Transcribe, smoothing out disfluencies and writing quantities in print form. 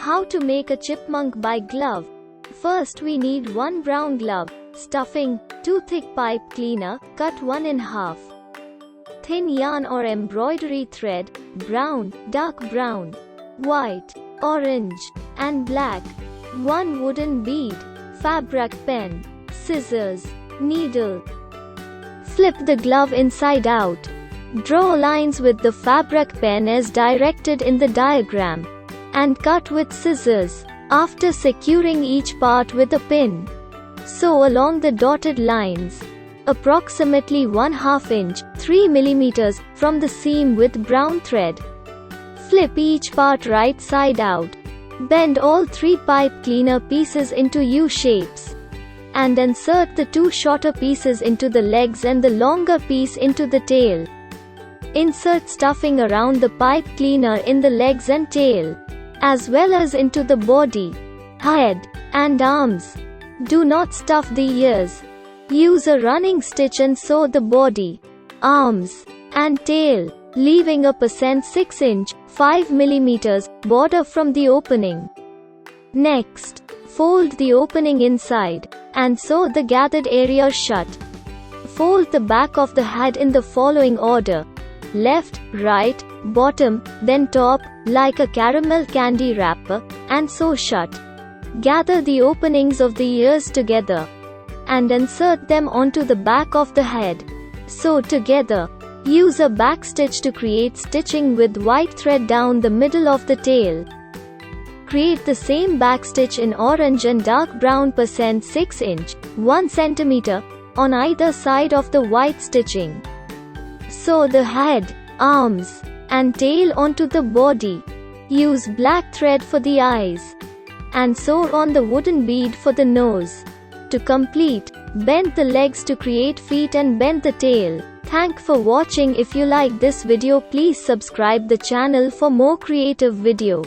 How to make a chipmunk by glove. First we need 1 brown glove, stuffing, 2 thick pipe cleaner, cut 1 in half. Thin yarn or embroidery thread, brown, dark brown, white, orange, and black. 1 wooden bead, fabric pen, scissors, needle. Flip the glove inside out. Draw lines with the fabric pen as directed in the diagram, and cut with scissors, after securing each part with a pin. Sew along the dotted lines, approximately 1/2 inch, 3 mm, from the seam with brown thread. Flip each part right side out. Bend all 3 pipe cleaner pieces into U shapes, and insert the 2 shorter pieces into the legs and the longer piece into the tail. Insert stuffing around the pipe cleaner in the legs and tail, as well as into the body, head, and arms. Do not stuff the ears. Use a running stitch and sew the body, arms, and tail, leaving a 6 inch, 5 mm border from the opening. Next, fold the opening inside, and sew the gathered area shut. Fold the back of the head in the following order: left, right, bottom, then top, like a caramel candy wrapper, and sew shut. Gather the openings of the ears together, and insert them onto the back of the head. Sew together. Use a back stitch to create stitching with white thread down the middle of the tail. Create the same back stitch in orange and dark brown %6 inch, 1 cm, on either side of the white stitching. Sew the head, arms, and tail onto the body. Use black thread for the eyes, and sew on the wooden bead for the nose. To complete, bend the legs to create feet and bend the tail. Thanks for watching. If you like this video, please subscribe the channel for more creative video.